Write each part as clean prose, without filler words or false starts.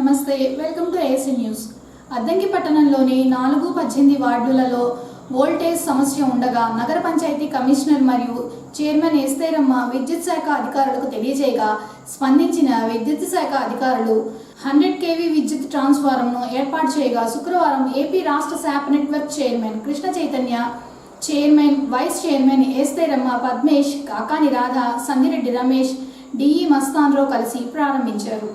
నమస్తే, welcome to AC news. Addanki పట్టణంలోని 4-18 వార్డులలో వోల్టేజ్ సమస్య ఉండగా నగర పంచాయతీ కమిషనర్ మరియు చైర్మన్ ఎస్తేరమ్మ విద్యుత్ శాఖ అధికారులకు తెలియజేయగా స్పందించిన విద్యుత్ శాఖ అధికారులు 100 kV విద్యుత్ ట్రాన్స్ఫార్మర్ను ఏర్పాటు చేయగా శుక్రవారం ఏపీ రాష్ట్ర SAAP network chairman Krishna Chaitanya, chairman, vice chairman Estheramma, Padmesh, Kakani Radha, Sandireddy Ramesh, DE Mastanrao కలిసి ప్రారంభించారు.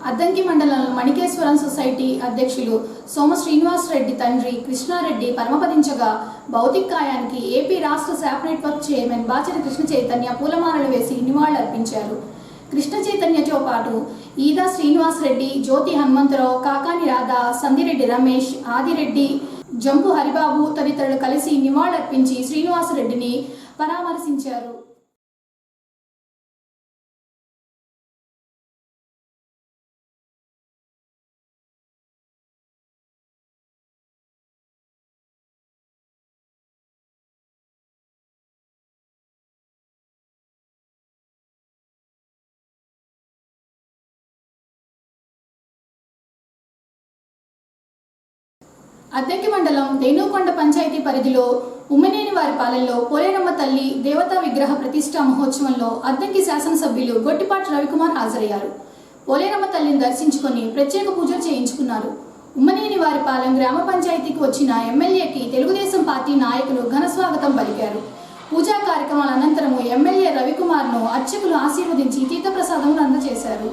అద్దంకి మండలం మణికేశ్వరం సొసైటీ అధ్యక్షులు సోమ శ్రీనివాస్ రెడ్డి తండ్రి కృష్ణారెడ్డి పరమపదించగా భౌతిక కాయానికి ఏపీ రాష్ట్ర SAAP network chairman Bachari Krishna Chaitanya పూలమాలలు వేసి నివాళులర్పించారు. కృష్ణ చైతన్యతో పాటు ఈదా శ్రీనివాస్ రెడ్డి, జ్యోతి హనుమంతరావు, కాకాని రాధ, సందిరెడ్డి రమేష్, ఆదిరెడ్డి, జంపు హరిబాబు తదితరులు కలిసి నివాళులర్పించి శ్రీనివాసరెడ్డిని పరామర్శించారు. అద్దంకి మండలం దేనుకొండ పంచాయతీ పరిధిలో ఉమ్మనేనివారిపాలెంలో పోలేరమ్మ తల్లి దేవతా విగ్రహ ప్రతిష్టా మహోత్సవంలో అద్దంకి శాసనసభ్యులు గొట్టిపాటి రవికుమార్ హాజరయ్యారు. పోలేరమ్మ తల్లిని దర్శించుకొని ప్రత్యేక పూజలు చేయించుకున్నారు. ఉమ్మనేనివారిపాలెం గ్రామ పంచాయతీకి వచ్చిన ఎమ్మెల్యేకి తెలుగుదేశం పార్టీ నాయకులు ఘన స్వాగతం పలికారు. పూజా కార్యక్రమాల అనంతరం ఎమ్మెల్యే రవికుమార్ను అర్చకులు ఆశీర్వదించి తీర్థప్రసాదములు అందజేశారు.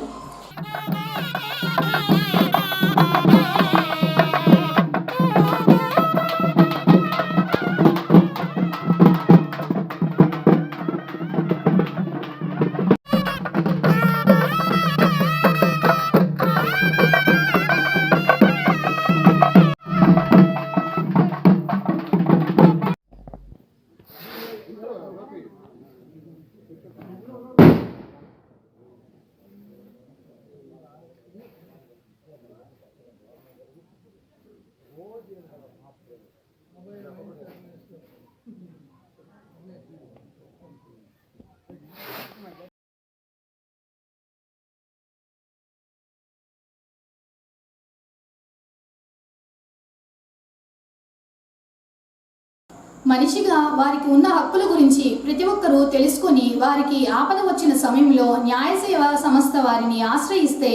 మనిషిగా వారికి ఉన్న హక్కుల గురించి ప్రతి ఒక్కరూ తెలుసుకొని వారికి ఆపద వచ్చిన సమయంలో న్యాయ సేవా సంస్థ వారిని ఆశ్రయిస్తే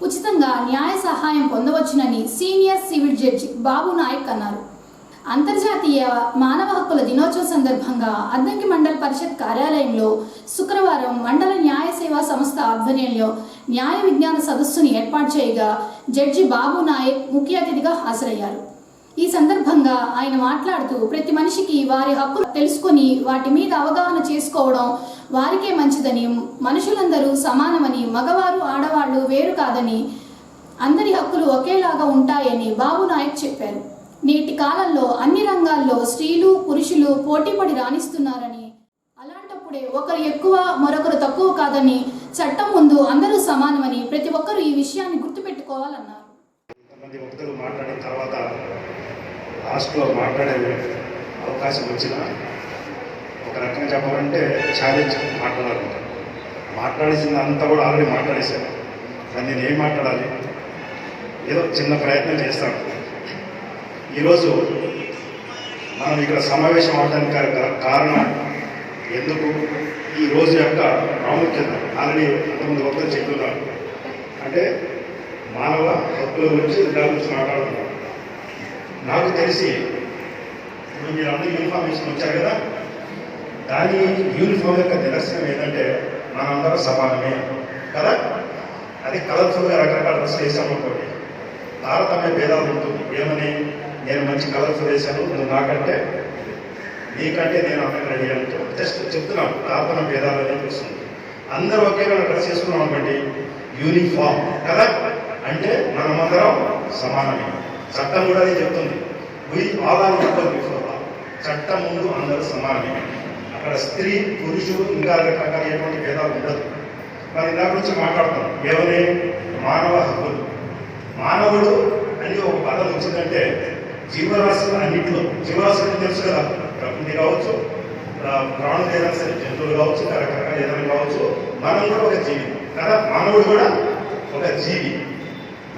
ఉచితంగా న్యాయ సహాయం పొందవచ్చునని సీనియర్ సివిల్ జడ్జి బాబు నాయక్ అన్నారు. అంతర్జాతీయ మానవ హక్కుల దినోత్సవం సందర్భంగా అద్దంకి మండల పరిషత్ కార్యాలయంలో శుక్రవారం మండల న్యాయ సేవా సంస్థ ఆధ్వర్యంలో న్యాయ విజ్ఞాన సదస్సును ఏర్పాటు చేయగా జడ్జి బాబు నాయక్ ముఖ్య అతిథిగా హాజరయ్యారు. ఈ సందర్భంగా ఆయన మాట్లాడుతూ ప్రతి మనిషికి వారి హక్కులు తెలుసుకొని వాటి మీద అవగాహన చేసుకోవడం వారికే మంచిదని, మనుషులందరూ సమానమని, మగవారు ఆడవాళ్లు వేరు కాదని, అందరి హక్కులు ఒకేలాగా ఉంటాయని బాబు నాయక్ చెప్పారు. నేటి కాలంలో అన్ని రంగాల్లో స్త్రీలు పురుషులు పోటీపడి రాణిస్తున్నారని, అలాంటప్పుడే ఒకరు ఎక్కువ మరొకరు తక్కువ కాదని, చట్టం ముందు అందరూ సమానమని ప్రతి ఒక్కరూ ఈ విషయాన్ని గుర్తుపెట్టుకోవాలన్నారు. మాట్లాడిన తర్వాత లాస్ట్లో మాట్లాడే అవకాశం వచ్చిన ఒక రకంగా చెప్పాలంటే ఛాలెంజ్ మాట్లాడాలంటారు. మాట్లాడేసింది అంతా కూడా ఆల్రెడీ మాట్లాడేశాను. కానీ నేను ఏం మాట్లాడాలి, ఏదో చిన్న ప్రయత్నం చేస్తాను. ఈరోజు మనం ఇక్కడ సమావేశం అవడానికి కారణం ఎందుకు, ఈ రోజు యొక్క ప్రాముఖ్యత ఆల్రెడీ అంతకుముందు వక్తలు చెప్తున్నారు. అంటే మానవ హక్కుల గురించి దాని గురించి మాట్లాడుతున్నాం. నాకు తెలిసి ఇప్పుడు మీరు అందరూ యూనిఫామ్ వేసుకుని వచ్చారు కదా, దాని యూనిఫామ్ యొక్క నిదర్శనం ఏంటంటే మనందరం సమానమే కదా. అది కలర్ఫుల్గా రకరకాల డ్రెస్సులు వేసామనుకోండి, తారతమ్య భేదాలు ఉంటుంది. ఏమని, నేను మంచి కలర్ఫుల్ వేసాను, నువ్వు నాకంటే నీకంటే నేను అందరికి రెడీ అంటూ జస్ట్ చెప్తున్నాను. తారతమ్య భేదాలు అనేది వస్తుంది. అందరూ ఒకేలా డ్రెస్ వేసుకున్నాం అనుకోండి, యూనిఫామ్ కదా, అంటే మనమందరం సమానమే. చట్టం కూడా అదే చెప్తుంది, we all are equal before law. చట్టం ముందు అందరూ సమానమే. అక్కడ స్త్రీ పురుషుడు ఇంకా రకరకాల ఎటువంటి భేదాలు ఉండదు. మరి దాని గురించి మాట్లాడుతున్నాం. ఏమని, మానవ హక్కులు. మానవుడు అని ఒక పదం వచ్చిందంటే జీవరాశులు అన్నింటిలో, జీవరాశులు తెలుసు కదా, ప్రకృతి కావచ్చు, ప్రాణులు ఏదైనా సరే, జంతువులు కావచ్చు, రకరకాల ఏదైనా కావచ్చు, మనం కూడా ఒక జీవి కదా. మానవుడు కూడా ఒక జీవి.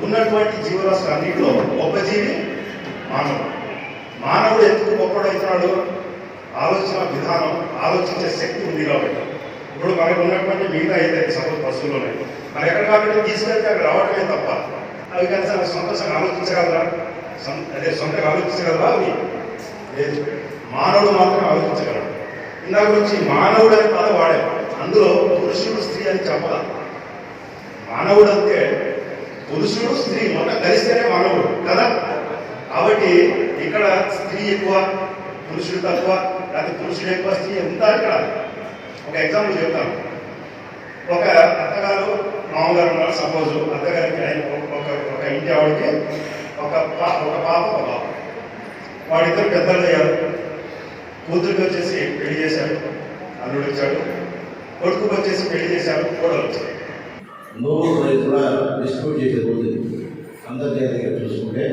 ఉన్నటువంటి జీవరాశులు అన్నింటిలో గొప్ప జీవి మానవుడు. మానవుడు ఎందుకు గొప్పడవుతున్నాడు? ఆలోచన విధానం, ఆలోచించే శక్తి ఉంది కాబట్టి. ఇప్పుడు మనకు ఉన్నటువంటి మిగతా ఏదైతే సపోజ్ పశువులోనే మనం ఎక్కడ కాబట్టి తీసుకెళ్తే అక్కడ రావటమే తప్ప అవి కనీసం సంతోషంగా ఆలోచించగలరా? అదే సొంతంగా ఆలోచించగలరా? అవి లేదు. మానవుడు మాత్రం ఆలోచించగలడు. ఇందాక గురించి మానవుడు అనే పదం వాడారు. అందులో పురుషుడు స్త్రీ అని చెప్పాల. మానవుడు అంటే పురుషుడు స్త్రీ మొత్తం కలిస్తేనే మానవుడు కదా. కాబట్టి ఇక్కడ స్త్రీ ఎక్కువ, పురుషుడు తక్కువ, లేకపోతే పురుషుడు ఎక్కువ, స్త్రీ ఎంత ఇక్కడ. ఒక ఎగ్జాంపుల్ చెప్తాను. ఒక అత్తగారు మామగారు ఉన్నారు. సపోజ్ అత్తగారికి ఒక ఇంటి ఆవిడకి ఒక పాప ఒక బాబు. వాడిద్దరు పెద్దలు అయ్యారు. కూతురికి వచ్చేసి పెళ్లి చేశాడు, అల్లుడు వచ్చాడు. కొడుకుకి వచ్చేసి పెళ్లి చేశాడు, కోడలు వచ్చాడు. నోబెల్ ప్రైజ్ కూడా డిస్ట్రిబ్యూట్ చేసే రోజు అంతర్జాతీయంగా చూసుకుంటే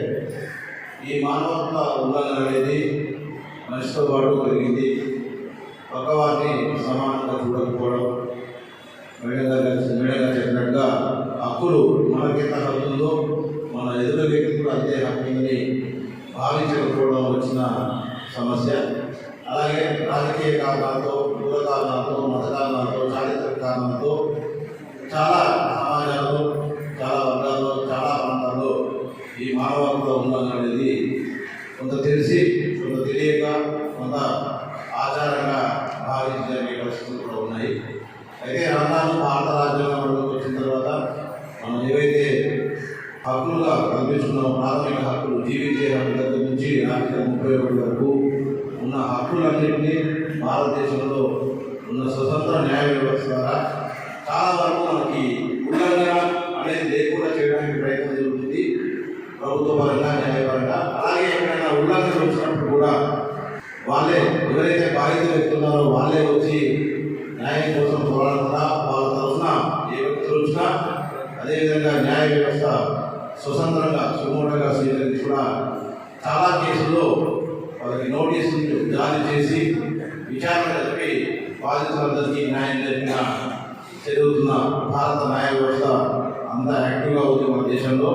ఈ మానవత్వ ఉల్లంఘన అనేది మనిషితో పాటు పెరిగింది. పక్కవారిని సమానంగా చూడకపోవడం, మేడంగా చెప్పినట్టుగా హక్కులు మనకెంత హక్కు ఉందో మన ఎదురు వ్యక్తి కూడా అంతే హక్కుందని భావించకపోవడం వచ్చిన సమస్య. అలాగే రాజకీయ కారణాలతో, కుల కారణాలతో, మత కారణాలతో, చారిత్రక కారణాలతో చాలా సమాజాల్లో, చాలా వర్గాల్లో, చాలా ప్రాంతాల్లో ఈ మానవ హక్కుల ఉల్లంఘన అనేది కొంత తెలిసి, కొంత తెలియక, కొంత ఆచారంగా భావించే పరిస్థితులు కూడా ఉన్నాయి. అయితే రాను భారత రాజ్యాంగంలోకి వచ్చిన తర్వాత మనం ఏవైతే హక్కులుగా కల్పించుకున్న ప్రాథమిక హక్కులు, జీవించే హక్కు దగ్గర నుంచి 1931 వరకు ఉన్న హక్కులన్నింటినీ భారతదేశంలో ఉన్న స్వతంత్ర న్యాయ వ్యవస్థ ద్వారా చాలా వరకు మనకి ఉల్లంఘన అనేది లేకుండా చేయడానికి ప్రయత్నం జరుగుతుంది, ప్రభుత్వ పరంగా, న్యాయపరంగా. అలాగే ఎక్కడైనా ఉల్లంఘన వచ్చినప్పుడు కూడా వాళ్ళే, ఎవరైతే బాధిత వ్యక్తున్నారో వాళ్ళే వచ్చి న్యాయం కోసం పోరాడకుండా వాళ్ళ తరఫున ఏ వ్యక్తులు వచ్చినా అదేవిధంగా న్యాయ వ్యవస్థ స్వతంత్రంగా సుమోటంగా స్వీకరించి కూడా చాలా కేసుల్లో వాళ్ళకి నోటీసులు జారీ చేసి విచారణ జరిపి బాధితులందరికీ న్యాయం జరిపిన జరుగుతున్న భారత న్యాయ వ్యవస్థ అంత యాక్టివ్గా ఉంది మన దేశంలో.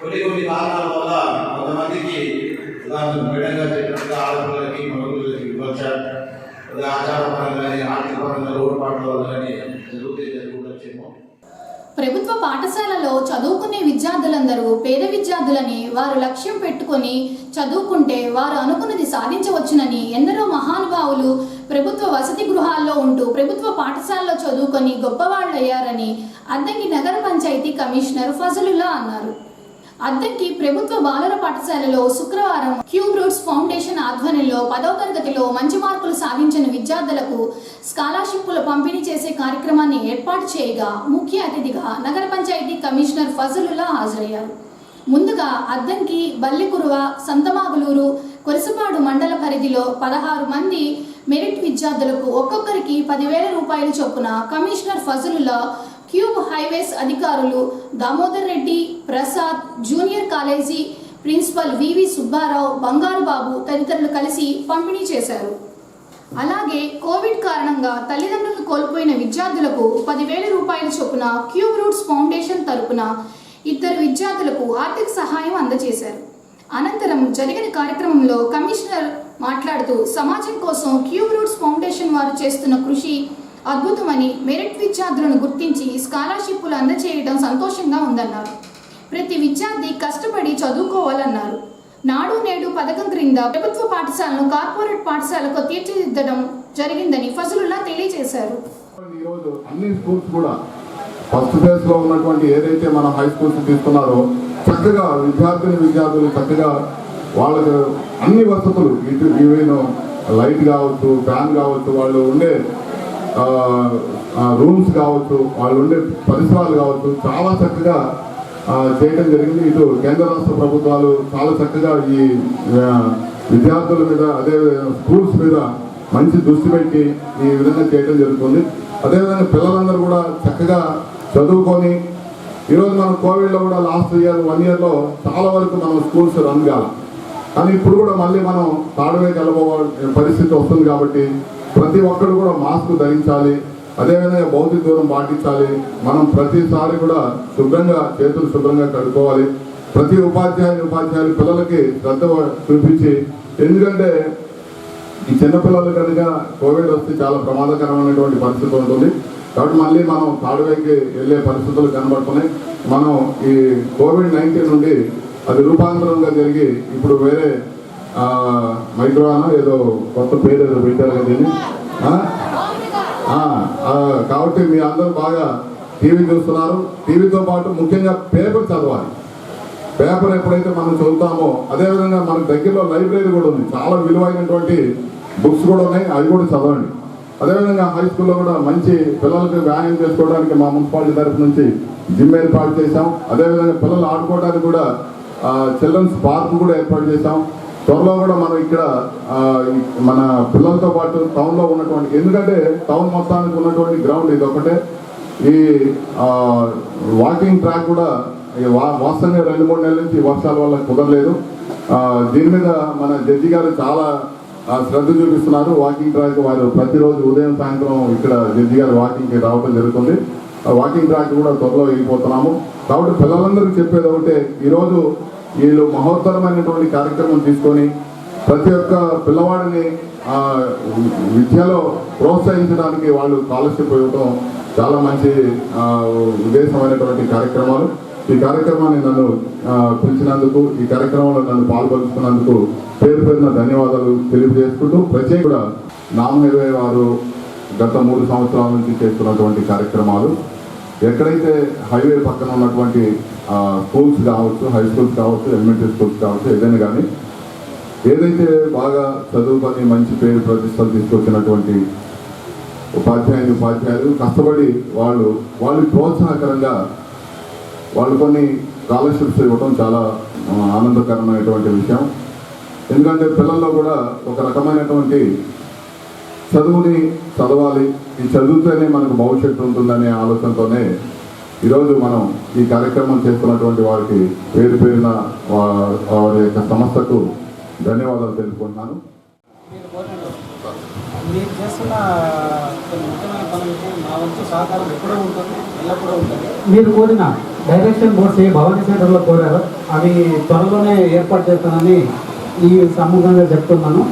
కొన్ని కారణాల వల్ల కొంతమందికి ఉదాహరణకు మేడంగా చెప్పినట్టుగా ఆడపిల్లలకి, మగపిల్లలకి వివక్ష, ఆచారపరంగా కానీ ఆర్థిక పరంగా లోటుపాట్ల వల్ల కానీ జరుగుతుండొచ్చేమో. ప్రభుత్వ పాఠశాలలో చదువుకునే విద్యార్థులందరూ పేద విద్యార్థులని వారు లక్ష్యం పెట్టుకొని చదువుకుంటే వారు అనుకున్నది సాధించవచ్చునని ఎందరో మహానుభావులు ప్రభుత్వ వసతి గృహాల్లో ఉంటూ ప్రభుత్వ పాఠశాలలో చదువుకొని గొప్పవాళ్ళయ్యారని అద్దంకి నగర పంచాయతీ కమిషనర్ ఫజలుల్లా అన్నారు. అద్దంకి ప్రభుత్వ బాలుర పాఠశాలలో శుక్రవారం క్యూబ్ రూట్స్ ఫౌండేషన్ ఆధ్వర్యంలో 10వ తరగతిలో మంచి మార్కులు సాధించిన విద్యార్థులకు స్కాలర్షిప్ల పంపిణీ చేసే కార్యక్రమాన్ని ఏర్పాటు చేయగా ముఖ్య అతిథిగా నగర పంచాయతీ కమిషనర్ ఫజలుల్లా హాజరయ్యారు. ముందుగా అద్దంకి, బల్లికురువ, సంతమాగులూరు, కొరసపాడు మండల పరిధిలో 16 మంది మెరిట్ విద్యార్థులకు ఒక్కొక్కరికి 10,000 రూపాయలు చొప్పున కమిషనర్ ఫజలుల్లా, క్యూబ్ హైవేస్ అధికారులు Damodar Reddy, Prasad, junior college principal VV Subbarao, Bangaru Babu తదితరులు కలిసి పంపిణీ చేశారు. అలాగే కోవిడ్ కారణంగా తల్లిదండ్రులను కోల్పోయిన విద్యార్థులకు 10,000 రూపాయల చొప్పున క్యూబ్ రూట్స్ ఫౌండేషన్ తరపున 2 విద్యార్థులకు ఆర్థిక సహాయం అందజేశారు. అనంతరం జరిగిన కార్యక్రమంలో కమిషనర్ మాట్లాడుతూ సమాజం కోసం క్యూబ్ రూట్స్ ఫౌండేషన్ వారు చేస్తున్న కృషి అద్భుతమని, మెరిట్ విద్యార్థులను గుర్తించి స్కాలర్షిప్లు అందజేయడం సంతోషంగా ఉందన్నారు. ప్రతి విద్యార్థి కష్టపడి చదువుకోవాలన్నారు. నాడు నేడు పథకం క్రింద ప్రభుత్వ పాఠశాలను కార్పొరేట్ పాఠశాలకు తీర్చిదిద్దడం జరిగిందని ఫజలుల్లా తెలియజేశారు. ఈరోజు అన్ని స్కూల్స్ కూడా ఫస్ట్ ఫేజ్ లో ఉన్నటువంటి ఏదైతే మనం హై స్కూల్స్ తీసుకున్నారో చక్కగా విద్యార్థులు చక్కగా వాళ్ళకి అన్ని వసతులు, ఈవెన్ లైట్ కావచ్చు, ఫ్యాన్ కావచ్చు, వాళ్ళు ఉండే రూమ్స్ కావచ్చు, వాళ్ళు ఉండే పరిసరాలు కావచ్చు, చాలా చక్కగా చేయడం జరిగింది. ఇటు కేంద్ర రాష్ట్ర ప్రభుత్వాలు చాలా చక్కగా ఈ విద్యార్థుల మీద, అదే స్కూల్స్ మీద మంచి దృష్టి పెట్టి ఈ విధంగా చేయడం జరుగుతుంది. అదేవిధంగా పిల్లలందరూ కూడా చక్కగా చదువుకొని, ఈరోజు మనం కోవిడ్లో కూడా లాస్ట్ ఇయర్ 1 yearలో చాలా వరకు మనం స్కూల్స్ రన్ కావాలి. కానీ ఇప్పుడు కూడా మళ్ళీ మనం థర్డ్ వేవ్కి వెళ్ళబోయే పరిస్థితి వస్తుంది. కాబట్టి ప్రతి ఒక్కరు కూడా మాస్క్ ధరించాలి. అదేవిధంగా భౌతిక దూరం పాటించాలి. మనం ప్రతిసారి కూడా చేతులు శుభ్రంగా కడుక్కోవాలి. ప్రతి ఉపాధ్యాయులు పిల్లలకి శ్రద్ధ చూపించి, ఎందుకంటే ఈ చిన్నపిల్లలు కనుక కోవిడ్ వస్తే చాలా ప్రమాదకరమైనటువంటి పరిస్థితి ఉంటుంది. కాబట్టి మళ్ళీ మనం తాడువైకి వెళ్ళే పరిస్థితులు కనబడుతున్నాయి. మనం ఈ COVID-19 నుండి అది రూపాంతరంగా జరిగి ఇప్పుడు వేరే మైక్రోనా ఏదో కొత్త పేరు ఏదో పెట్టారు కదా దీన్ని. కాబట్టి మీ అందరూ బాగా టీవీ చూస్తున్నారు. టీవీతో పాటు ముఖ్యంగా పేపర్ చదవాలి. పేపర్ ఎప్పుడైతే మనం చదువుతామో, అదేవిధంగా మనకు దగ్గరలో లైబ్రరీ కూడా ఉంది, చాలా విలువైనటువంటి బుక్స్ కూడా ఉన్నాయి, అవి కూడా చదవండి. అదేవిధంగా హై స్కూల్లో కూడా మంచి పిల్లలకు వ్యాయామం చేసుకోవడానికి మా మున్సిపాలిటీ తరఫు నుంచి జిమ్ ఏర్పాటు చేశాం. అదేవిధంగా పిల్లలు ఆడుకోవడానికి కూడా చిల్డ్రన్స్ పార్క్ కూడా ఏర్పాటు చేశాం. త్వరలో కూడా మనం ఇక్కడ మన పిల్లలతో పాటు టౌన్లో ఉన్నటువంటి, ఎందుకంటే టౌన్ మొత్తానికి ఉన్నటువంటి గ్రౌండ్ ఇది ఒకటే. ఈ వాకింగ్ ట్రాక్ కూడా వాస్తవంగా 2-3 నెలల నుంచి వర్షాల వల్ల కుదరలేదు. దీని మీద మన జడ్జి గారు చాలా శ్రద్ధ చూపిస్తున్నారు. వాకింగ్ ట్రాక్ వారు ప్రతిరోజు ఉదయం సాయంత్రం ఇక్కడ జడ్జి గారు వాకింగ్కి రావడం జరుగుతుంది. వాకింగ్ ట్రాక్ కూడా త్వరలో వెళ్ళిపోతున్నాము. కాబట్టి పిల్లలందరికీ చెప్పేది ఒకటే, ఈరోజు వీళ్ళు మహోత్తరమైనటువంటి కార్యక్రమం తీసుకొని ప్రతి ఒక్క పిల్లవాడిని విద్యలో ప్రోత్సహించడానికి వాళ్ళు స్కాలర్షిప్ ఇవ్వడం చాలా మంచి ఉద్దేశమైనటువంటి కార్యక్రమాలు. ఈ కార్యక్రమాన్ని నన్ను పిలిచినందుకు, ఈ కార్యక్రమంలో నన్ను పాల్గొంటున్నందుకు పేరున ధన్యవాదాలు తెలియజేసుకుంటూ, ప్రత్యేక కూడా నామహైవే వారు గత 3 సంవత్సరాల నుంచి చేస్తున్నటువంటి కార్యక్రమాలు, ఎక్కడైతే హైవే పక్కన ఉన్నటువంటి స్కూల్స్ కావచ్చు, హై స్కూల్స్ కావచ్చు, ఎలిమెంటరీ స్కూల్స్ కావచ్చు, ఏదైనా కానీ ఏదైతే బాగా చదువుకొని మంచి పేరు ప్రతిష్టలు తీసుకొచ్చినటువంటి ఉపాధ్యాయులు కష్టపడి వాళ్ళు ప్రోత్సాహకరంగా వాళ్ళు కొన్ని స్కాలర్షిప్స్ ఇవ్వడం చాలా ఆనందకరమైనటువంటి విషయం. ఎందుకంటే పిల్లల్లో కూడా ఒక రకమైనటువంటి చదువుని చదవాలి, ఈ చదువుతోనే మనకు భవిష్యత్తు ఉంటుందనే ఆలోచనతోనే ఈరోజు మనం ఈ కార్యక్రమం చేస్తున్నటువంటి వారికి పేరున వారి యొక్క సంస్థకు ధన్యవాదాలు తెలుపుకుంటున్నాను. మీరు చేస్తున్న కొన్ని ముఖ్యమైన పనులకు మా వంతు సహకారం ఎప్పుడూ ఉంటుంది, ఎల్లప్పుడూ ఉంటుంది. మీరు కోరిన డైరెక్షన్ బోర్డ్స్ ఏ భవానీ సెంటర్లో కోరారో అవి త్వరలోనే ఏర్పాటు చేస్తానని ఈ సముఖంగా చెప్తున్నాను.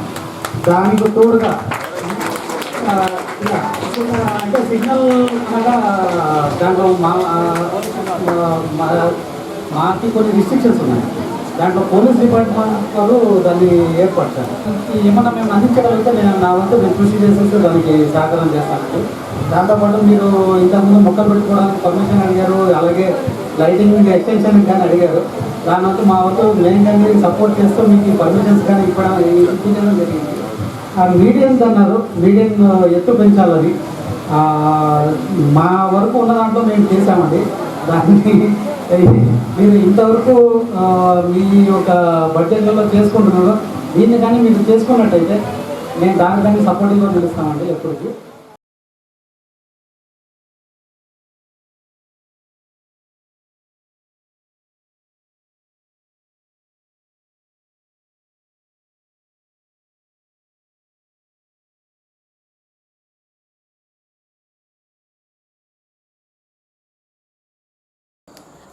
దానికి తోడుగా అంటే సిగ్నల్ అనగా దాంట్లో మాకి కొన్ని రిస్ట్రిక్షన్స్ ఉన్నాయి. దాంట్లో పోలీస్ డిపార్ట్మెంట్ వారు దాన్ని ఏర్పడతారు. ఏమన్నా మేము అందించగలిగితే నా వంతు నేను కృషి చేసేసి దానికి సహకారం చేస్తాను. దాంతోపాటు మీరు ఇంతకుముందు మొక్కలు పెట్టుకోవడానికి పర్మిషన్ అడిగారు, అలాగే లైటింగ్ ఎక్స్టెన్షన్ కానీ అడిగారు. దాని వంతు మా వంతు మెయిన్ సపోర్ట్ చేస్తూ మీకు పర్మిషన్స్ కానీ ఇవ్వడం జరిగింది. మీడియం అన్నారు, మీడియం ఎత్తు పెంచాలని మా వరకు ఉన్న దాంట్లో మేము చేసామండి. దాన్ని మీరు ఇంతవరకు మీ యొక్క బడ్జెట్లలో చేసుకుంటున్నారు. దీన్ని కానీ మీరు చేసుకున్నట్టయితే నేను దానికి సపోర్టివ్గా నిలుస్తామండి ఎప్పటికీ.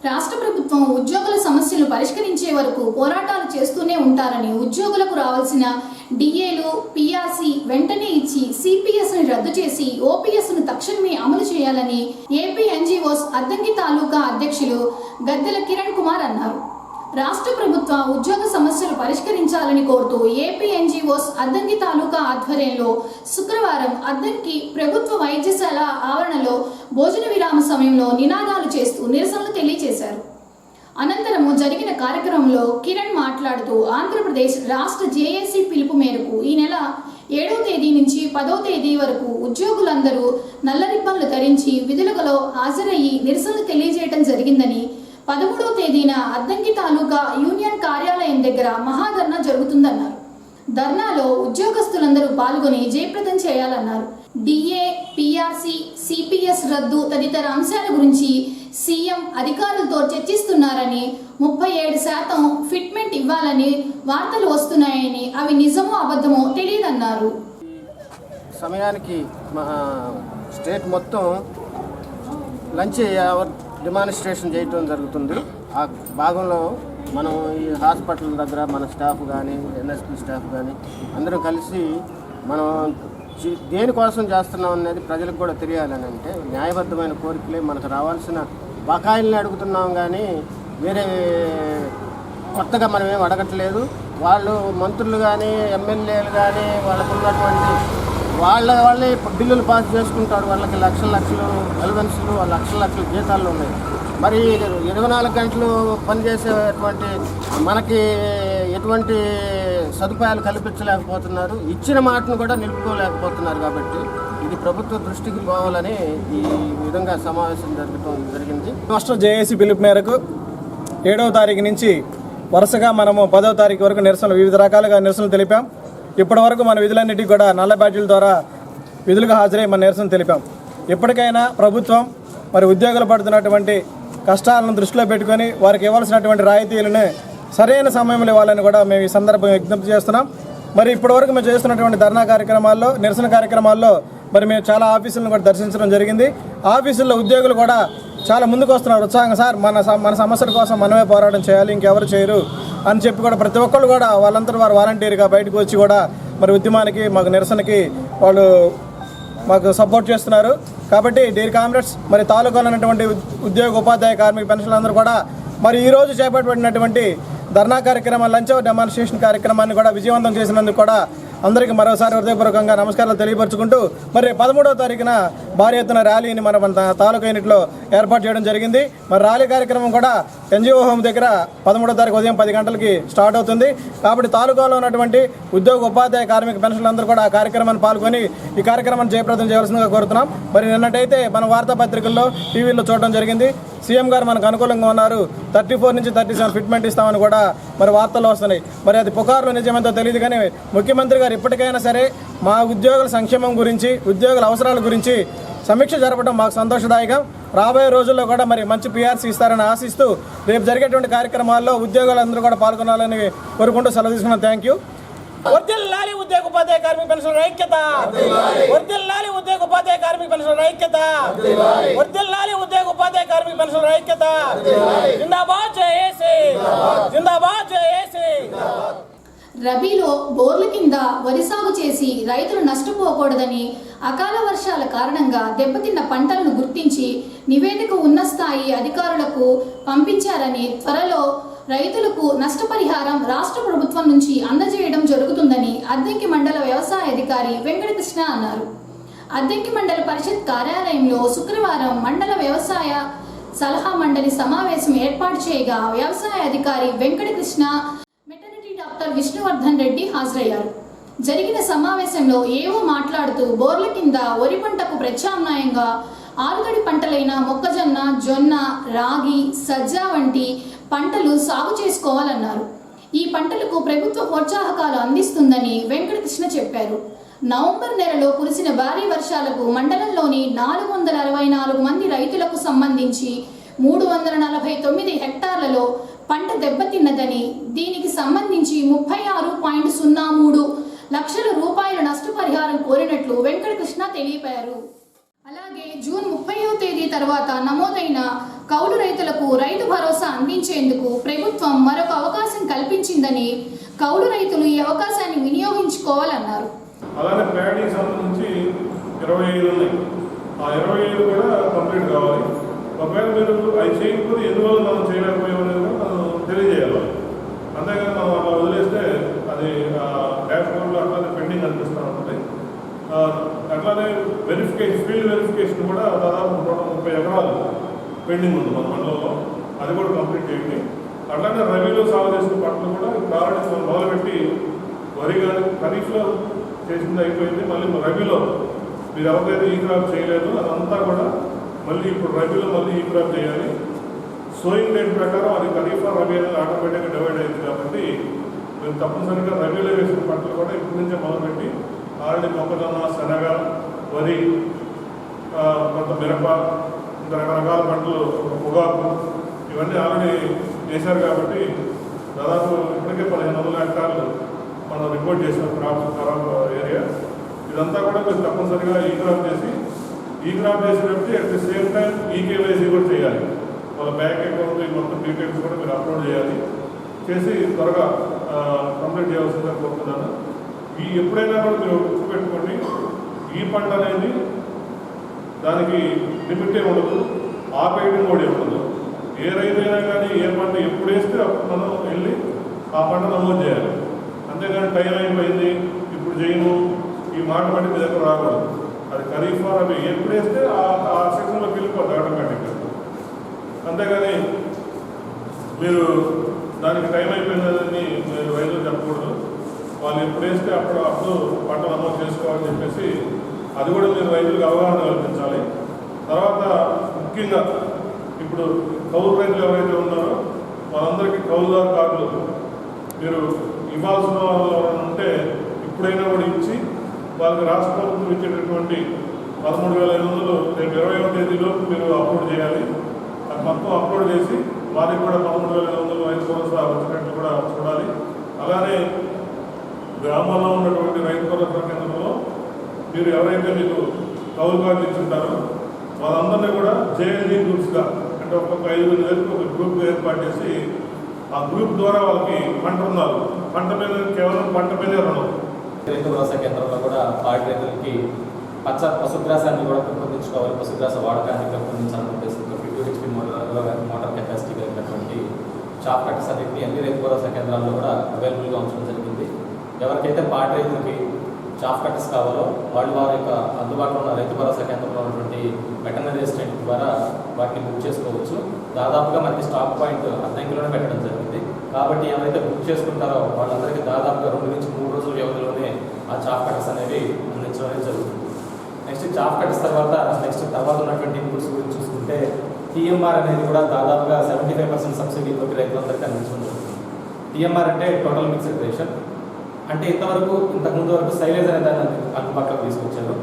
రాష్ట్ర ప్రభుత్వం ఉద్యోగుల సమస్యలు పరిష్కరించే వరకు పోరాటాలు చేస్తూనే ఉంటారని, ఉద్యోగులకు రావాల్సిన డిఏలు, పిఆర్సీ వెంటనే ఇచ్చి సిపిఎస్ని రద్దు చేసి ఓపీఎస్ను తక్షణమే అమలు చేయాలని ఏపీ ఎన్జీఓస్ అద్దంకి తాలూకా అధ్యక్షులు గద్దెల కిరణ్ కుమార్ అన్నారు. రాష్ట్ర ప్రభుత్వ ఉద్యోగ సమస్యలు పరిష్కరించాలని కోరుతూ ఏపీ ఎన్జీఓస్ అద్దంకి తాలూకా ఆధ్వర్యంలో శుక్రవారం అద్దంకి ప్రభుత్వ వైద్యశాల ఆవరణలో భోజన విరామ సమయంలో నినాదాలు చేస్తూ నిరసనలు తెలియజేశారు. అనంతరము జరిగిన కార్యక్రమంలో కిరణ్ మాట్లాడుతూ ఆంధ్రప్రదేశ్ రాష్ట్ర జేఏసీ పిలుపు మేరకు ఈ నెల 7వ తేదీ నుంచి 10వ తేదీ వరకు ఉద్యోగులందరూ నల్ల రిబ్బన్లు ధరించి విధులలో హాజరయ్యి నిరసనలు తెలియజేయడం జరిగిందని, 13వ తేదీన అద్దంకి తాలూకా యూనియన్ కార్యాలయం దగ్గర మహాధర్నా జరుగుతుందన్నారు. ధర్నాలో ఉద్యోగస్తులందరూ పాల్గొని జయప్రదం చేయాలన్నారు. డిఏ, పిఆర్సీ, సిపిఎస్ రద్దు తదితర అంశాల గురించి సీఎం అధికారులతో చర్చిస్తున్నారని, 37% ఫిట్మెంట్ ఇవ్వాలని వార్తలు వస్తున్నాయని అవి నిజమో అబద్ధమో తెలియదన్నారు. సమయానికి స్టేట్ మొత్తం లంచ్ అవర్ డెమాన్స్ట్రేషన్ చేయటం జరుగుతుంది. ఆ భాగంలో మనం ఈ హాస్పిటల్ దగ్గర మన స్టాఫ్ కానీ ఎన్ఎస్పి స్టాఫ్ కానీ అందరం కలిసి మనం దేనికోసం చేస్తున్నాం అనేది ప్రజలకు కూడా తెలియాలని, అంటే న్యాయబద్ధమైన కోరికలే మనకు రావాల్సిన బకాయిల్ని అడుగుతున్నాం కానీ వేరే కొత్తగా మనం ఏం అడగట్లేదు. వాళ్ళు మంత్రులు కానీ ఎమ్మెల్యేలు కానీ వాళ్ళకు ఉన్నటువంటి వాళ్ళే బిల్లులు పాస్ చేసుకుంటారు. వాళ్ళకి లక్షల అలవెన్సులు లక్షల జీతాలు ఉన్నాయి. మరి 24 గంటలు పనిచేసేటువంటి మనకి ఎటువంటి సదుపాయాలు కల్పించలేకపోతున్నారు, ఇచ్చిన మాటను కూడా నిలుపుకోలేకపోతున్నారు. కాబట్టి ఇది ప్రభుత్వ దృష్టికి పోవాలని ఈ విధంగా సమావేశం జరిగింది. రాష్ట్ర జేఏసీ పిలుపు మేరకు 7వ తారీఖు నుంచి వరుసగా మనము 10వ తారీఖు వరకు వివిధ రకాలుగా నిరసనలు తెలిపాం. ఇప్పటి వరకు మన విధులన్నిటికీ కూడా నల్ల బ్యాడ్జీల ద్వారా విధులకు హాజరై మన నిరసన తెలిపాం. ఇప్పటికైనా ప్రభుత్వం మరి ఉద్యోగులు పడుతున్నటువంటి కష్టాలను దృష్టిలో పెట్టుకొని వారికి ఇవ్వాల్సినటువంటి రాయితీలను సరైన సమయంలో ఇవ్వాలని కూడా మేము ఈ సందర్భంగా విజ్ఞప్తి చేస్తున్నాం. మరి ఇప్పటివరకు మేము చేస్తున్నటువంటి ధర్నా కార్యక్రమాల్లో, నిరసన కార్యక్రమాల్లో మరి మేము చాలా ఆఫీసులను కూడా దర్శించడం జరిగింది. ఆఫీసుల్లో ఉద్యోగులు కూడా చాలా ముందుకు వస్తున్నారు ఉత్సాహంగా. సార్ మన సమస్యల కోసం మనమే పోరాటం చేయాలి, ఇంకెవరు చేయరు అని చెప్పి కూడా ప్రతి ఒక్కళ్ళు కూడా వాళ్ళంతా వారు వాలంటీర్గా బయటకు వచ్చి కూడా మరి ఉద్యమానికి మాకు నిరసనకి వాళ్ళు మాకు సపోర్ట్ చేస్తున్నారు. కాబట్టి డీర్ కామ్రేడ్స్ మరి తాలూకాలో ఉన్నటువంటి ఉద్యోగ ఉపాధ్యాయ కార్మిక పెన్షన్లందరూ కూడా మరి ఈరోజు చేపట్టబడినటువంటి ధర్నా కార్యక్రమం లంచ్ డెమాన్స్ట్రేషన్ కార్యక్రమాన్ని కూడా విజయవంతం చేసినందుకు కూడా అందరికీ మరోసారి హృదయపూర్వకంగా నమస్కారాలు తెలియపరుచుకుంటూ మరి 13వ తారీఖున భారీ ఎత్తున ర్యాలీని మన తాలూకా యూనిట్లో ఏర్పాటు చేయడం జరిగింది. మరి ర్యాలీ కార్యక్రమం కూడా ఎన్జిఓ హోమ్ దగ్గర 13వ తారీఖు ఉదయం 10 గంటలకి స్టార్ట్ అవుతుంది. కాబట్టి తాలూకాలో ఉన్నటువంటి ఉద్యోగ ఉపాధ్యాయ కార్మిక పెన్షన్లందరూ కూడా ఆ కార్యక్రమాన్ని పాల్గొని ఈ కార్యక్రమాన్ని జయప్రదం చేయవలసిందిగా కోరుతున్నాం. మరి నిన్నటైతే మన వార్తాపత్రికల్లో టీవీల్లో చూడడం జరిగింది. సీఎం గారు మనకు అనుకూలంగా ఉన్నారు, 34 నుంచి 37 ఫిట్మెంట్ ఇస్తామని కూడా మరి వార్తలు వస్తున్నాయి. మరి అది పుకార్లు నిజమేంతో తెలియదు. కానీ ముఖ్యమంత్రి గారు ఇప్పటికైనా సరే మా ఉద్యోగుల సంక్షేమం గురించి, ఉద్యోగుల అవసరాల గురించి సమీక్ష జరపడం మాకు సంతోషదాయకం. రాబోయే రోజుల్లో కూడా మరి మంచి పిఆర్సీ ఇస్తారని ఆశిస్తూ రేపు జరిగేటువంటి కార్యక్రమాల్లో ఉద్యోగులందరూ కూడా పాల్గొనాలని కోరుకుంటూ సెలవు తీసుకున్నాం. Thank you. వర్ధిల్లాలి ఉద్యోగ ఉపాధ్యాయ కార్మిక పెన్షన్ల ఐక్యత, వర్ధిల్లాలి ఉద్యోగ ఉపాధ్యాయ కార్మిక పెన్షన్ల ఐక్యత, వర్ధిల్లాలి ఉద్యోగ ఉపాధ్యాయ కార్మిక పెన్షన్ల ఐక్యత. జిందాబాద్ జేఏసీ, జిందాబాద్ జేఏసీ. రబీలో బోర్ల కింద వరి సాగు చేసి రైతులు నష్టపోకూడదని, అకాల వర్షాల కారణంగా దెబ్బతిన్న పంటలను గుర్తించి నివేదిక ఉన్నత స్థాయి అధికారులకు పంపించారని, త్వరలో రైతులకు నష్టపరిహారం రాష్ట్ర ప్రభుత్వం నుంచి అందజేయడం జరుగుతుందని అద్దంకి మండల వ్యవసాయ అధికారి వెంకటకృష్ణ అన్నారు. అద్దంకి మండల పరిషత్ కార్యాలయంలో శుక్రవారం మండల వ్యవసాయ సలహా మండలి సమావేశం ఏర్పాటు చేయగా వ్యవసాయ అధికారి వెంకటకృష్ణ, మెటర్నిటీ డాక్టర్ విష్ణువర్ధన్ రెడ్డి హాజరయ్యారు. జరిగిన సమావేశంలో ఏవో మాట్లాడుతూ బోర్ల కింద వరి పంటకు ప్రత్యామ్నాయంగా ఆరుగడి పంటలైన మొక్కజొన్న, జొన్న, రాగి, సజ్జ వంటి పంటలు సాగు చేసుకోవాలన్నారు. ఈ పంటలకు ప్రభుత్వ ప్రోత్సాహకాలు అందిస్తుందని వెంకటకృష్ణ చెప్పారు. నవంబర్ నెలలో కురిసిన భారీ వర్షాలకు మండలంలోని 464 మంది రైతులకు సంబంధించి 349 హెక్టార్లలో పంట దెబ్బతిన్నదని, దీనికి సంబంధించి 36.03 లక్షల రూపాయల నష్టపరిహారం కోరినట్లు వెంకటకృష్ణ తెలిపారు. అలాగే జూన్ 30వ తేదీ తర్వాత నమోదైన కౌలు రైతులకు రైతు భరోసా అందించేందుకు ప్రభుత్వం మరొక అవకాశం కల్పించిందని, కౌలు రైతులు ఈ అవకాశాన్ని వినియోగించుకోవాలన్నారు. అలానే ప్యాడీకి సంబంధించి 25 ఉన్నాయి. ఆ 25 కూడా కంప్లీట్ కావాలి. ఒకవేళ మీరు అవి చేయకపోతే ఎందువల్ల మనం చేయలేకపోయామనేది కూడా మనం తెలియజేయాలి. అంతేగాని మనం అలా వదిలేస్తే అది డాష్ బోర్డ్లో అట్లానే పెండింగ్ అనిపిస్తూ ఉంటుంది. అట్లానే ఫీల్డ్ వెరిఫికేషన్ కూడా దాదాపు 130 ఎకరాలు పెండింగ్ ఉంది మన మండలంలో. అది కూడా కంప్లీట్ చేయండి. అట్లానే రబీలో సాగు చేసిన పంటలు కూడా ఆల్రెడీ మనం మొదలుపెట్టి వరి కానీ ఖరీఫ్లో చేసింది అయిపోయింది. మళ్ళీ రబీలో మీరు ఎవరికైతే ఈ క్రాప్ చేయలేదు అదంతా కూడా మళ్ళీ ఇప్పుడు రబీలో మళ్ళీ ఈ క్రాప్ చేయాలి. సోయింగ్ డేట్ ప్రకారం అది ఖరీఫా రబీ అనేది ఆటోమేటిక్గా డివైడ్ అయింది. కాబట్టి మీరు తప్పనిసరిగా రబీలో వేసిన పంటలు కూడా ఇప్పటి నుంచే మొదలుపెట్టి ఆల్రెడీ మొక్కజొన్న, శనగ, వరి, కొంత మిరప, ఇంకా రకరకాల పంటలు, పొగాకు ఇవన్నీ ఆల్రెడీ వేశారు. కాబట్టి దాదాపు ఇప్పటికే 1500 హెక్టార్లు మనం రిపోర్ట్ చేసాం క్రాప్ ఏరియా. ఇదంతా కూడా మీరు తప్పనిసరిగా ఈ క్రాప్ చేసి ఈ క్రాప్ చేసేటప్పుడు at the same time eKYC కూడా చేయాలి. వాళ్ళ బ్యాంక్ అకౌంట్ మొత్తం డీటెయిల్స్ కూడా మీరు అప్లోడ్ చేయాలి. చేసి త్వరగా కంప్లీట్ చేయాల్సిందిగా కోరుతున్నాను. ఎప్పుడైనా కూడా మీరు గుర్తుపెట్టుకోండి, ఈ పంట అనేది దానికి లిమిటే ఉండదు, ఆపేయడం కూడా ఉండదు. ఏ రైతైనా కానీ ఏ పంట ఎప్పుడు వేస్తే అప్పుడు మనం వెళ్ళి ఆ పంట నమోదు చేయాలి. అంతేగాని టైం అయిపోయింది ఇప్పుడు చేయను ఈ మాట పడి మీ దగ్గర రాకూడదు. అది ఖరీఫ్ అవి ఎప్పుడు వేస్తే ఆ సెక్షన్లోకి వెళ్ళిపోతుంది ఆటోమేటిక్గా. అంతేగాని మీరు దానికి టైం అయిపోయిందని మీరు రైతులు చెప్పకూడదు. వాళ్ళు ఎప్పుడు వేస్తే అప్పుడు పంట నమోదు చేసుకోవాలని చెప్పేసి అది కూడా మీరు రైతులకు అవగాహన కల్పించాలి. తర్వాత ముఖ్యంగా ఇప్పుడు కౌలు రైతులు ఎవరైతే ఉన్నారో వాళ్ళందరికీ కౌలుదారు కార్డులు మీరు ఇవ్వాల్సిన వాళ్ళు ఉంటే ఇప్పుడైనా కూడా ఇచ్చి వాళ్ళకి రాష్ట్ర ప్రభుత్వం ఇచ్చేటటువంటి 13,500 రేపు 20వ తేదీలోపు మీరు అప్లోడ్ చేయాలి. అది మొత్తం అప్లోడ్ చేసి వారికి కూడా 13,500 రైతు భరోసా వచ్చినట్టు కూడా చూడాలి. అలానే గ్రామాల్లో ఉన్నటువంటి రైతు భరోసా కేంద్రంలో మీరు ఎవరైతే మీకు కౌలు కార్డు ఇచ్చుంటారో వాళ్ళందరినీ కూడా జేఎల్జీ గ్రూప్స్గా అంటే ఒక్కొక్క 5 నెలలకు ఒక గ్రూప్ ఏర్పాటు చేసి ఆ గ్రూప్ ద్వారా వాళ్ళకి పంట రుణాలు పంట మీద కేవలం పంట మీదే రుణం. రైతు భరోసా కేంద్రంలో కూడా పాడి రైతులకి పశుగ్రాసాన్ని కూడా పెంపొందించుకోవాలి, పశుగ్రాస వాడకాన్ని పెంపొందించాలని చెప్పేసి 50 HP మోటార్ కెపాసిటీ కలిగినటువంటి షాప్ కట్టర్స్ అన్ని రైతు భరోసా కేంద్రాల్లో కూడా అవైలబుల్గా ఉంచడం జరిగింది. ఎవరికైతే పాడి రైతులకి షాప్ కట్టర్స్ కావాలో వాళ్ళు వారి యొక్క అందుబాటులో ఉన్న రైతు భరోసా కేంద్రంలో ఉన్నటువంటి వెటనరీ అసిస్టెంట్ ద్వారా వాటిని బుక్ చేసుకోవచ్చు. దాదాపుగా మనకి స్టాక్ పాయింట్ అద్దంకిలోనే పెట్టడం జరిగింది. కాబట్టి ఎవరైతే బుక్ చేసుకుంటారో వాళ్ళందరికీ దాదాపుగా 2 నుంచి 3 రోజుల వ్యవధిలోనే ఆ చాప్ కట్టర్స్ అనేవి అందించడం అనేది జరుగుతుంది. నెక్స్ట్ చాప్ కట్టర్స్ తర్వాత ఉన్నటువంటి ఇన్పుట్స్ గురించి చూసుకుంటే టీఎంఆర్ అనేది కూడా దాదాపుగా 75% సబ్సిడీలోకి రైతులందరికీ అందించడం జరుగుతుంది. టీఎంఆర్ అంటే టోటల్ మిక్స్డ్ రేషన్. అంటే ఇంతకుముందు వరకు సైలేజ్ అనే దాన్ని అందుబాటులోకి తీసుకొచ్చారు.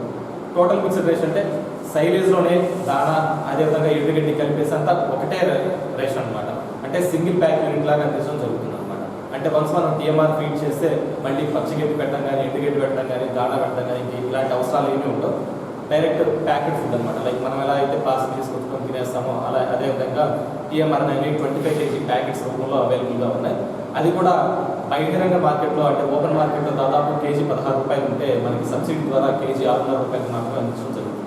టోటల్ మిక్స్డ్ రేషన్ అంటే సైలేజ్లోనే దానా అదేవిధంగా ఎండుగడ్డి కలిపేసి అంతా ఒకటే రేషన్ అనమాట. అంటే సింగిల్ ప్యాక్ యూనిట్ లాగా అందించడం జరుగుతుంది అనమాట. అంటే వన్స్ మనం టీఎంఆర్ ఫీడ్ చేస్తే మళ్ళీ పచ్చిగడ్డి పెట్టడం కానీ ఎండుగడ్డి పెట్టడం కానీ దానా పెట్టడం కానీ ఇలాంటి అవసరాలు ఏమీ ఉండవు. డైరెక్ట్ ప్యాకెట్ ఫుడ్ అనమాట. లైక్ మనం ఎలా అయితే పార్సల్ తీసుకొచ్చుకొని తినేస్తామో అదేవిధంగా టీఎంఆర్ అనేవి 25 kg ప్యాకెట్స్ రూపంలో అవైలబుల్గా ఉన్నాయి. అది కూడా బహిరంగ మార్కెట్లో అంటే ఓపెన్ మార్కెట్లో దాదాపు కేజీ 16 రూపాయలు ఉంటే మనకి సబ్సిడీ ద్వారా కేజీ 6.5 రూపాయలు మాత్రమే అందించడం జరుగుతుంది.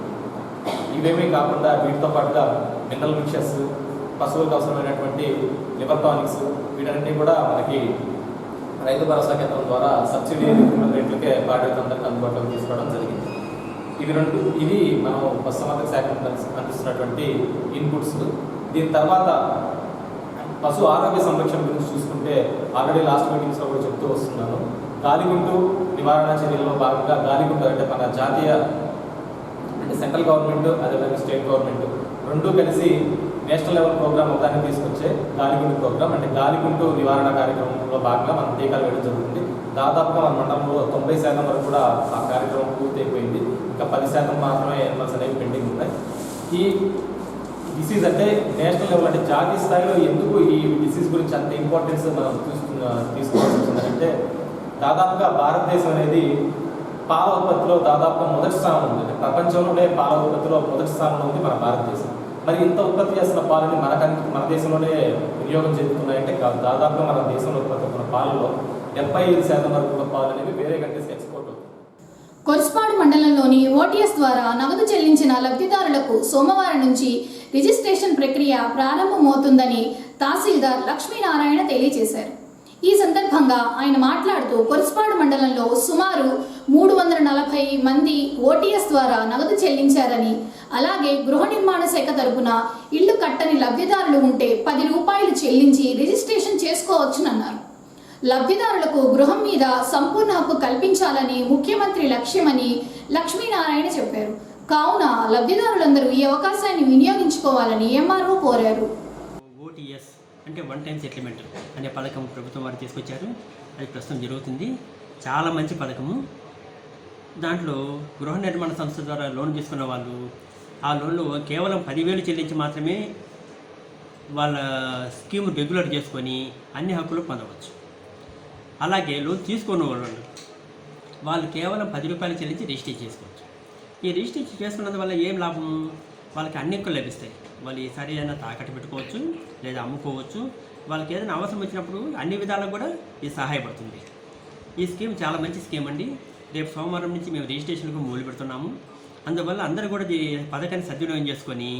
ఇవేమీ కాకుండా వీటితో పాటుగా మినరల్ మిక్చర్స్, పశువులకు అవసరమైనటువంటి లివర్ టానిక్స్ వీటన్నింటినీ కూడా మనకి రైతు భరోసా కేంద్రం ద్వారా సబ్సిడీ రేట్లకే పాడి రైతులందరికీ అందుబాటులోకి తీసుకోవడం జరిగింది. ఇవి మనం పశుసంవర్ధక శాఖ అందిస్తున్నటువంటి ఇన్పుట్స్. దీని తర్వాత పశు ఆరోగ్య సంరక్షణ గురించి చూసుకుంటే ఆల్రెడీ లాస్ట్ మీటింగ్స్లో కూడా చెప్తూ వస్తున్నాను. గాలిగుంటు నివారణ చర్యల్లో భాగంగా గాలిగుంటు అంటే మన జాతీయ అంటే సెంట్రల్ గవర్నమెంట్ అదేవిధంగా స్టేట్ గవర్నమెంట్ రెండూ కలిసి నేషనల్ లెవెల్ ప్రోగ్రామ్ ఒకదాన్ని తీసుకొచ్చే గాలిగుంటు ప్రోగ్రామ్ అంటే గాలిగుంటు నివారణ కార్యక్రమంలో భాగంగా మనం టీకాలు వేయడం జరుగుతుంది. దాదాపుగా మన మండలంలో 90% వరకు కూడా ఆ కార్యక్రమం పూర్తి అయిపోయింది. ఇంకా 10% మాత్రమే ఎనిమల్స్ అనేవి పెండింగ్ ఉన్నాయి. ఈ డిసీజ్ అంటే నేషనల్ లెవెల్ అంటే జాతీయ స్థాయిలో ఎందుకు ఈ డిసీజ్ గురించి అంత ఇంపార్టెన్స్ మనం తీసుకోవాల్సి వచ్చిందంటే దాదాపుగా భారతదేశం అనేది పాల ఉత్పత్తిలో దాదాపుగా మొదటి స్థానం ఉంది. అంటే ప్రపంచంలోనే పాల ఉత్పత్తిలో మొదటి స్థానంలో ఉంది మన భారతదేశం. మరి ఇంత ఉత్పత్తి చేస్తున్న పాలని మన దేశంలోనే వినియోగం చెందుతున్నాయంటే కాదు. దాదాపుగా మన దేశంలో ఉత్పత్తి అవుతున్న పాలలో 75% వరకు పాలు అనేవి వేరే కంట్రీస్కి ఎక్స్పోర్ట్ అవుతుంది. కొర్స్పాడు మండలంలోని ఓటీఎస్ ద్వారా నగదు చెల్లించిన లబ్ధిదారులకు సోమవారం నుంచి రిజిస్ట్రేషన్ ప్రక్రియ ప్రారంభమవుతుందని తహసీల్దార్ లక్ష్మీనారాయణ తెలియజేశారు. ఈ సందర్భంగా ఆయన మాట్లాడుతూ కొర్స్పాడు మండలంలో సుమారు 340 మంది ఓటీఎస్ ద్వారా నగదు చెల్లించారని, అలాగే గృహ నిర్మాణ శాఖ తరపున ఇళ్లు కట్టని లబ్ధిదారులు ఉంటే 10 రూపాయలు చెల్లించి రిజిస్ట్రేషన్ చేసుకోవచ్చునన్నారు. లబ్ధిదారులకు గృహం మీద సంపూర్ణ హక్కు కల్పించాలని ముఖ్యమంత్రి లక్ష్యమని లక్ష్మీనారాయణ చెప్పారు. కావున లబ్ధిదారులందరూ ఈ అవకాశాన్ని వినియోగించుకోవాలని ఎంఆర్ఓ కోరారు. ఓటీఎస్ అంటే వన్ టైం సెటిల్మెంట్ అనే పథకం ప్రభుత్వం వారు తీసుకొచ్చారు. అది ప్రస్తుతం జరుగుతుంది. చాలా మంచి పథకము. దాంట్లో గృహ నిర్మాణ సంస్థ ద్వారా లోన్ తీసుకున్న వాళ్ళు ఆ లోన్లో కేవలం 10,000 చెల్లించి మాత్రమే వాళ్ళ స్కీమ్ రెగ్యులర్ చేసుకొని అన్ని హక్కులు పొందవచ్చు. అలాగే లోన్ తీసుకున్న వాళ్ళు కేవలం 10 రూపాయలు చెల్లించి రిజిస్టర్ చేసుకోవచ్చు. ఈ రిజిస్ట్రేషన్ చేసుకున్నందువల్ల ఏం లాభం? వాళ్ళకి అన్ని హక్కులు లభిస్తాయి. వాళ్ళు ఈసారి ఏదైనా తాకట్టు పెట్టుకోవచ్చు, లేదా అమ్ముకోవచ్చు. వాళ్ళకి ఏదైనా అవసరం వచ్చినప్పుడు అన్ని విధాలకు కూడా ఇది సహాయపడుతుంది. ఈ స్కీమ్ చాలా మంచి స్కీమ్ అండి. రేపు సోమవారం నుంచి మేము రిజిస్ట్రేషన్కు మొదలు పెడుతున్నాము. అందువల్ల అందరూ కూడా ఈ పథకాన్ని సద్వినియోగం చేసుకొని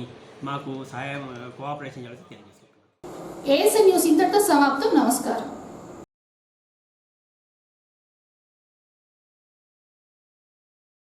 మాకు సహాయం కోఆపరేషన్ చేయాలని తెలియజేస్తున్నాం. ఏఎస్ఎన్ న్యూస్ ఇంతటితో సమాప్తం. నమస్కారం.